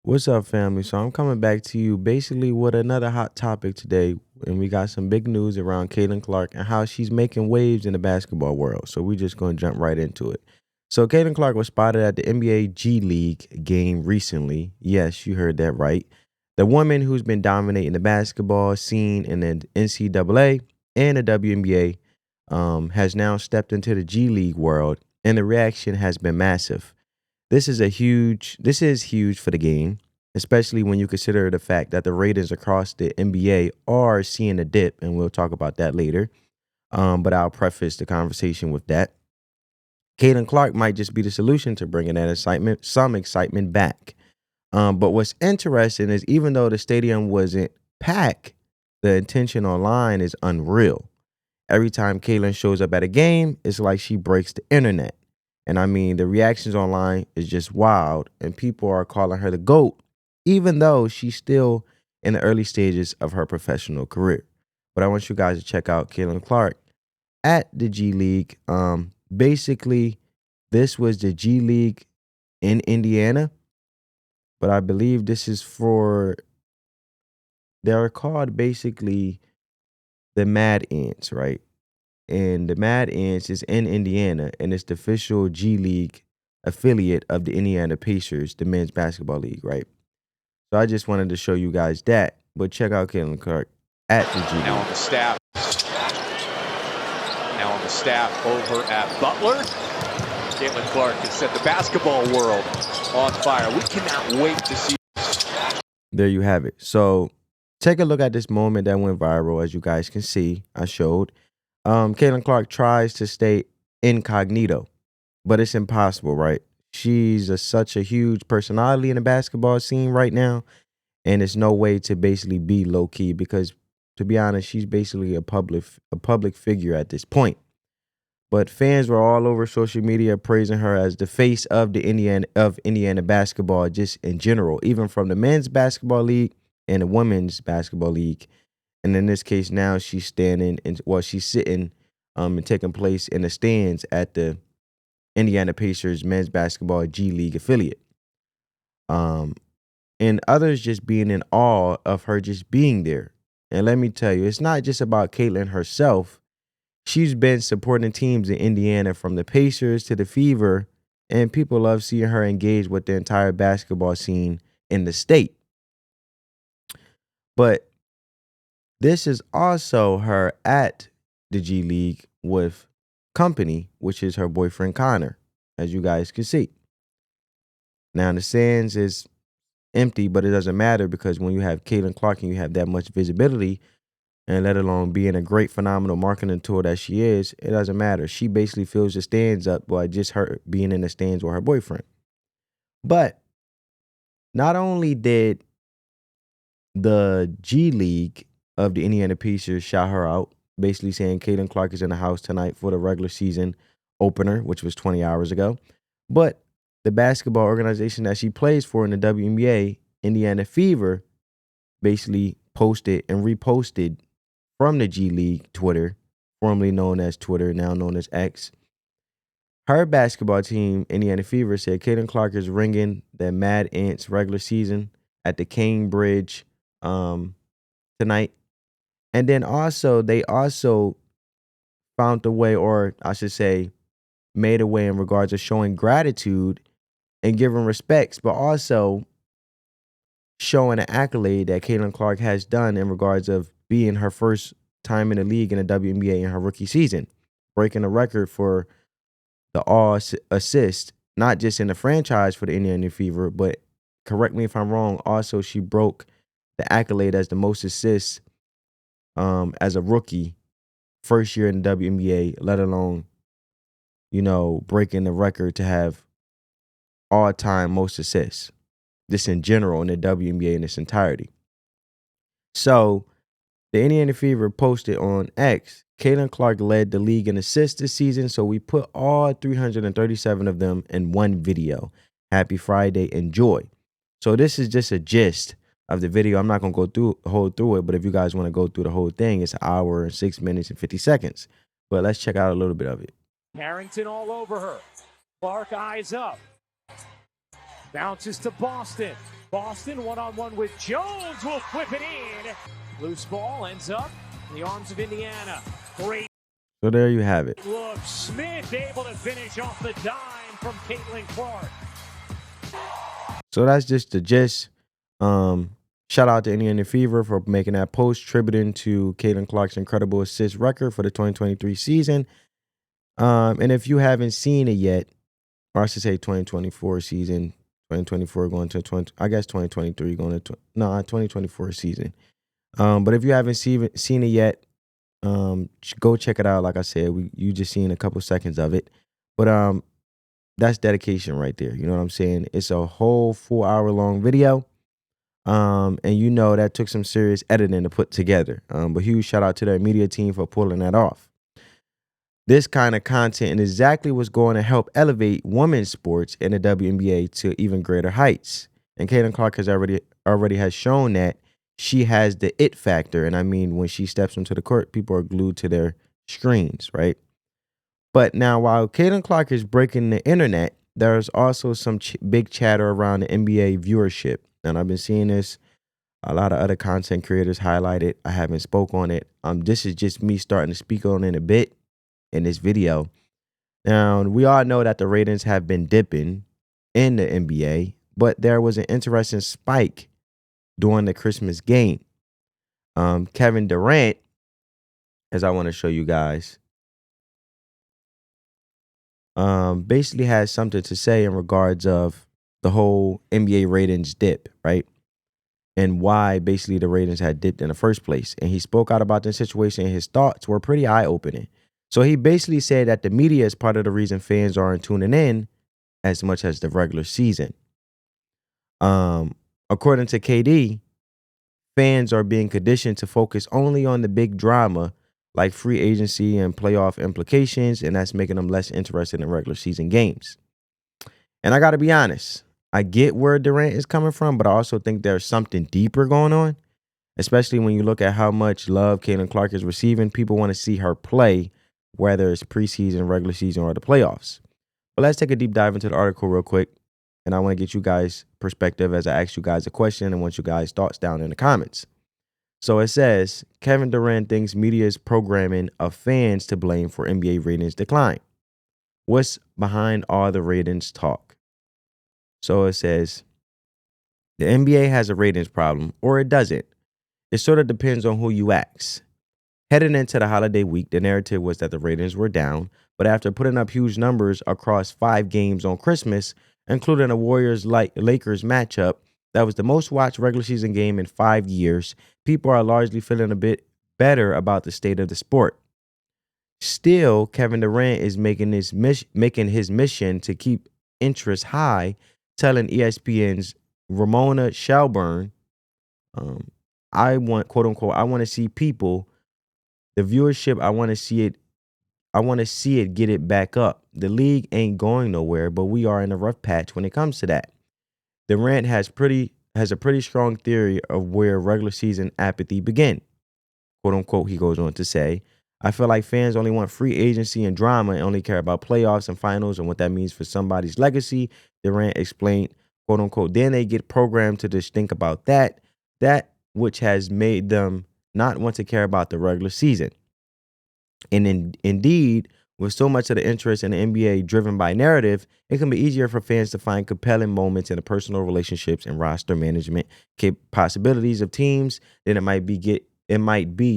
What's up, family? So I'm coming back to you basically with another hot topic today, and we got some big news around Caitlin Clark and how she's making waves in the basketball world. So we're just going to jump right into it. So Caitlin Clark was spotted at the NBA G League game recently. Yes, you heard that right. The woman who's been dominating the basketball scene in the NCAA and the WNBA has now stepped into the G League world, and the reaction has been massive. This is huge for the game, especially when you consider the fact that the ratings across the NBA are seeing a dip, and we'll talk about that later. But I'll preface the conversation with that. Caitlin Clark might just be the solution to bringing that excitement, some excitement back. But what's interesting is even though the stadium wasn't packed, the attention online is unreal. Every time Caitlin shows up at a game, it's like she breaks the internet. And I mean, the reactions online is just wild, and people are calling her the GOAT, even though she's still in the early stages of her professional career. But I want you guys to check out Caitlin Clark at the G League. Basically, this was the G League in Indiana, but I believe this is for, they're called basically the Mad Ants, right? And the Mad Ants is in Indiana, and it's the official G League affiliate of the Indiana Pacers, the men's basketball league, right? So I just wanted to show you guys that. But check out Caitlin Clark at the G League. Now on the staff. Now on the staff over at Butler. Caitlin Clark has set the basketball world on fire. We cannot wait to see. There you have it. So take a look at this moment that went viral. As you guys can see, I showed. Caitlin Clark tries to stay incognito, but it's impossible, right? She's such a huge personality in the basketball scene right now, and it's no way to basically be low key because, to be honest, she's basically a public figure at this point. But fans were all over social media praising her as the face of the Indiana basketball, just in general, even from the men's basketball league and the women's basketball league. And in this case, now she's she's sitting and taking place in the stands at the Indiana Pacers men's basketball G League affiliate. And others just being in awe of her just being there. And let me tell you, it's not just about Caitlin herself. She's been supporting teams in Indiana from the Pacers to the Fever, and people love seeing her engage with the entire basketball scene in the state. But this is also her at the G League with company, which is her boyfriend Connor, as you guys can see. Now, the stands is empty, but it doesn't matter because when you have Caitlin Clark and you have that much visibility, and let alone being a great, phenomenal marketing tool that she is, it doesn't matter. She basically fills the stands up by just her being in the stands with her boyfriend. But not only did the G League of the Indiana Pacers shout her out, basically saying Caitlin Clark is in the house tonight for the regular season opener, which was 20 hours ago, but the basketball organization that she plays for in the WNBA, Indiana Fever, basically posted and reposted from the G League Twitter, formerly known as Twitter, now known as X. Her basketball team, Indiana Fever, said Caitlin Clark is ringing the Mad Ants regular season at the Cambridge tonight. And then they also found a way, or I should say, made a way in regards to showing gratitude and giving respects, but also showing an accolade that Caitlin Clark has done in regards of being her first time in the league in the WNBA in her rookie season, breaking a record for the all assist, not just in the franchise for the Indiana Fever, but correct me if I'm wrong, also she broke the accolade as the most assists as a rookie, first year in the WNBA, let alone, breaking the record to have all-time most assists, just in general in the WNBA in its entirety. So the Indiana Fever posted on X, Caitlin Clark led the league in assists this season, so we put all 337 of them in one video. Happy Friday, enjoy. So this is just a gist of the video. I'm not going to go through it, but if you guys want to go through the whole thing, it's an hour and 6 minutes and 50 seconds. But let's check out a little bit of it. Harrington all over her. Clark eyes up. Bounces to Boston. Boston one-on-one with Jones will flip it in. Loose ball ends up in the arms of Indiana. Great So there you have it. look. Smith able to finish off the dime from Caitlin Clark. So that's just the gist. Shout out to Indiana Fever for making that post tributing to Caitlin Clark's incredible assist record for the 2023 season. And if you haven't seen it yet, or I should say 2024 season, 2024 going to 2023 going to 2024 season. But if you haven't seen it yet, go check it out. Like I said, you just seen a couple seconds of it, but that's dedication right there. You know what I'm saying? It's a whole 4-hour long video. And that took some serious editing to put together. But huge shout out to their media team for pulling that off. This kind of content is exactly what's going to help elevate women's sports in the WNBA to even greater heights. And Caitlin Clark has already has shown that she has the it factor. And I mean, when she steps into the court, people are glued to their screens, right? But now, while Caitlin Clark is breaking the internet, there's also some big chatter around the NBA viewership. And I've been seeing this. A lot of other content creators highlight it. I haven't spoke on it. This is just me starting to speak on it a bit in this video. Now, we all know that the ratings have been dipping in the NBA, but there was an interesting spike during the Christmas game. Kevin Durant, as I want to show you guys, basically has something to say in regards of the whole NBA ratings dip, right? And why basically the ratings had dipped in the first place. And he spoke out about the situation, and his thoughts were pretty eye-opening. So he basically said that the media is part of the reason fans aren't tuning in as much as the regular season. According to KD, fans are being conditioned to focus only on the big drama like free agency and playoff implications, and that's making them less interested in regular season games. And I got to be honest, I get where Durant is coming from, but I also think there's something deeper going on, especially when you look at how much love Caitlin Clark is receiving. People want to see her play, whether it's preseason, regular season, or the playoffs. But let's take a deep dive into the article real quick, and I want to get you guys' perspective as I ask you guys a question and want you guys' thoughts down in the comments. So it says, Kevin Durant thinks media is programming of fans to blame for NBA ratings decline. What's behind all the ratings talk? So it says, the NBA has a ratings problem, or it doesn't. It sort of depends on who you ask. Heading into the holiday week, the narrative was that the ratings were down, but after putting up huge numbers across 5 games on Christmas, including a Warriors-Lakers matchup that was the most watched regular season game in 5 years, people are largely feeling a bit better about the state of the sport. Still, Kevin Durant is making his mission to keep interest high, telling ESPN's Ramona Shelburne, I want, quote unquote, I want to see people, the viewership, I want to see it get it back up. The league ain't going nowhere, but we are in a rough patch when it comes to that. Durant has a pretty strong theory of where regular season apathy began. Quote unquote, he goes on to say, I feel like fans only want free agency and drama and only care about playoffs and finals and what that means for somebody's legacy. Durant explained, quote unquote, then they get programmed to just think about that which has made them not want to care about the regular season. And indeed, with so much of the interest in the NBA driven by narrative, it can be easier for fans to find compelling moments in the personal relationships and roster management possibilities of teams than it might be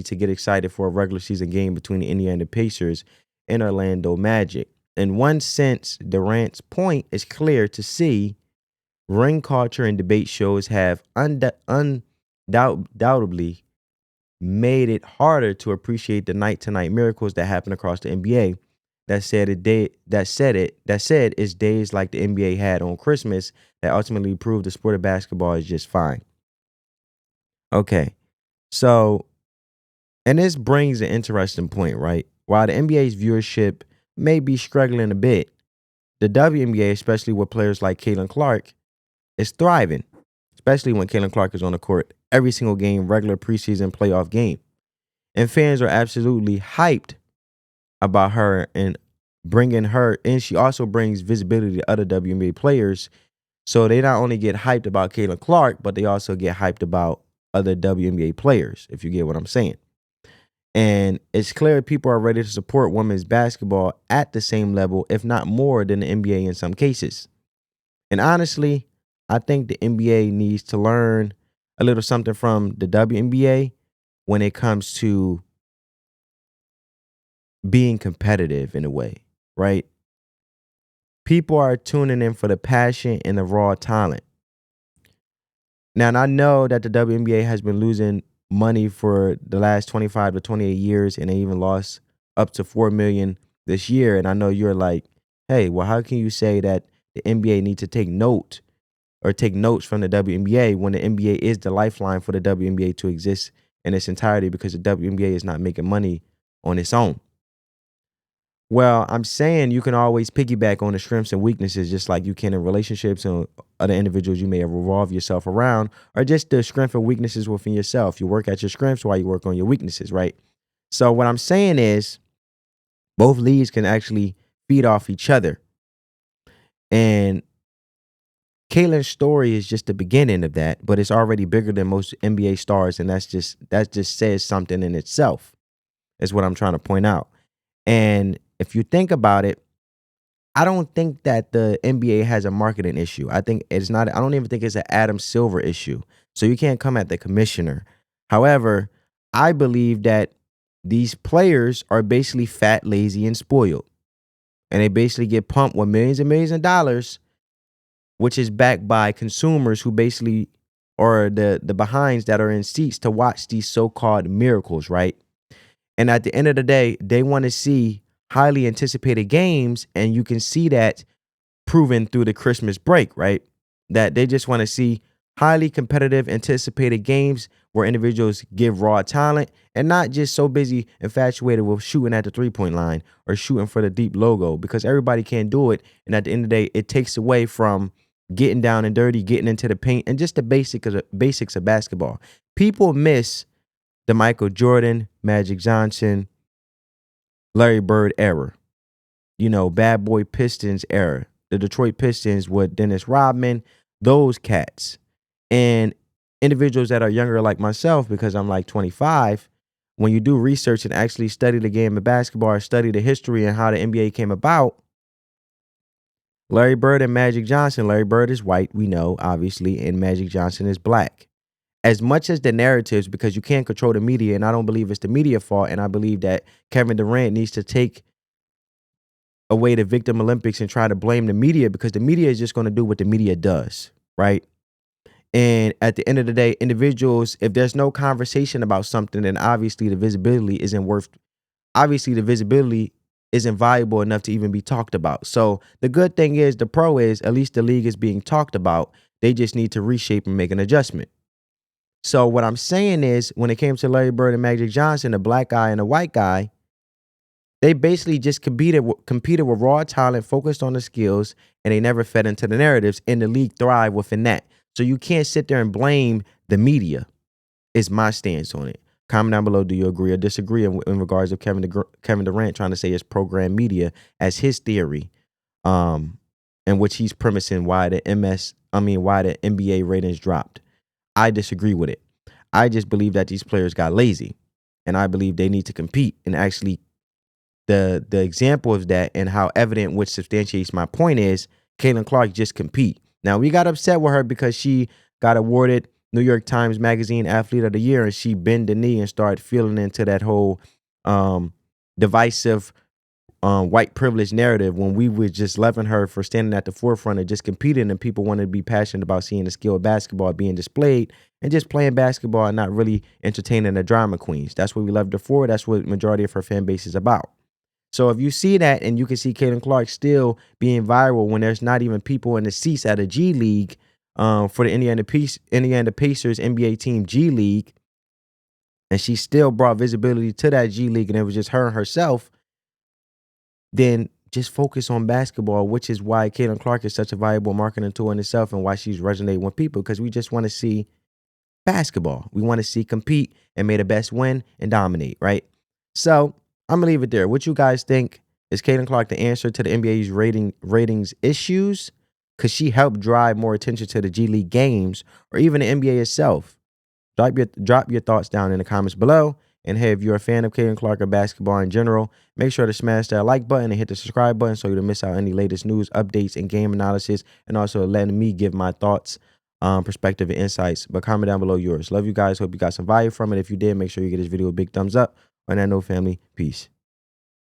to get excited for a regular season game between the Indiana Pacers and Orlando Magic. In one sense, Durant's point is clear to see. Ring culture and debate shows have undoubtedly made it harder to appreciate the night-to-night miracles that happen across the NBA. That said, it's days like the NBA had on Christmas that ultimately proved the sport of basketball is just fine. Okay, so, and this brings an interesting point, right? While the NBA's viewership may be struggling a bit, the WNBA, especially with players like Caitlin Clark, is thriving, especially when Caitlin Clark is on the court every single game, regular preseason playoff game. And fans are absolutely hyped about her and bringing her, and she also brings visibility to other WNBA players So they not only get hyped about Caitlin Clark, but they also get hyped about other WNBA players, if you get what I'm saying. And it's clear people are ready to support women's basketball at the same level, if not more, than the NBA in some cases. And honestly, I think the NBA needs to learn a little something from the WNBA when it comes to being competitive in a way, right? People are tuning in for the passion and the raw talent. Now, and I know that the WNBA has been losing money for the last 25 to 28 years, and they even lost up to $4 million this year. And I know you're like, hey, well, how can you say that the NBA needs to take note or take notes from the WNBA when the NBA is the lifeline for the WNBA to exist in its entirety, because the WNBA is not making money on its own? Well, I'm saying you can always piggyback on the strengths and weaknesses, just like you can in relationships and other individuals you may have revolved yourself around, or just the strengths and weaknesses within yourself. You work at your strengths while you work on your weaknesses, right? So what I'm saying is both leagues can actually feed off each other. And Caitlin's story is just the beginning of that, but it's already bigger than most NBA stars, and that just says something in itself, is what I'm trying to point out. And if you think about it, I don't think that the NBA has a marketing issue. I don't even think it's an Adam Silver issue. So you can't come at the commissioner. However, I believe that these players are basically fat, lazy, and spoiled. And they basically get pumped with millions and millions of dollars, which is backed by consumers who basically are the behinds that are in seats to watch these so-called miracles, right? And at the end of the day, they want to see highly anticipated games, and you can see that proven through the Christmas break, right? That they just want to see highly competitive, anticipated games where individuals give raw talent and not just so busy infatuated with shooting at the three-point line or shooting for the deep logo, because everybody can't do it. And at the end of the day, it takes away from getting down and dirty, getting into the paint, and just the basics of basketball. People miss the Michael Jordan, Magic Johnson, Larry Bird era, Bad Boy Pistons era, the Detroit Pistons with Dennis Rodman, those cats. And individuals that are younger like myself, because I'm like 25, when you do research and actually study the game of basketball or study the history and how the NBA came about, Larry Bird and Magic Johnson, Larry Bird is white, we know, obviously, and Magic Johnson is black. As much as the narratives, because you can't control the media, and I don't believe it's the media fault, and I believe that Kevin Durant needs to take away the Victim Olympics and try to blame the media, because the media is just going to do what the media does, right? And at the end of the day, individuals, if there's no conversation about something, then obviously the visibility isn't valuable enough to even be talked about. So the good thing is, the pro is, at least the league is being talked about. They just need to reshape and make an adjustment. So what I'm saying is, when it came to Larry Bird and Magic Johnson, a black guy and a white guy, they basically just competed with raw talent, focused on the skills, and they never fed into the narratives, and the league thrived within that. So you can't sit there and blame the media, is my stance on it. Comment down below, do you agree or disagree in regards to Kevin Durant trying to say it's program media as his theory, in which he's premising why the NBA ratings dropped. I disagree with it. I just believe that these players got lazy, and I believe they need to compete. And actually, the example of that and how evident, which substantiates my point, is Caitlin Clark just compete. Now, we got upset with her because she got awarded New York Times Magazine Athlete of the Year, and she bent the knee and started feeling into that whole divisive white privilege narrative, when we were just loving her for standing at the forefront and just competing, and people wanted to be passionate about seeing the skill of basketball being displayed and just playing basketball and not really entertaining the drama queens. That's what we loved her for. That's what the majority of her fan base is about. So if you see that, and you can see Caitlin Clark still being viral when there's not even people in the seats at a G League for the Indiana Pacers NBA team G League, and she still brought visibility to that G League, and it was just her and herself, then just focus on basketball, which is why Caitlin Clark is such a valuable marketing tool in itself, and why she's resonating with people, because we just want to see basketball. We want to see compete, and may the best win and dominate, right? So I'm going to leave it there. What you guys think? Is Caitlin Clark the answer to the NBA's ratings issues? Could she help drive more attention to the G League games or even the NBA itself? Drop your thoughts down in the comments below. And hey, if you're a fan of Caitlin Clark or basketball in general, make sure to smash that like button and hit the subscribe button so you don't miss out any latest news, updates, and game analysis, and also letting me give my thoughts, perspective, and insights. But comment down below yours. Love you guys. Hope you got some value from it. If you did, make sure you give this video a big thumbs up. On that note, family, peace.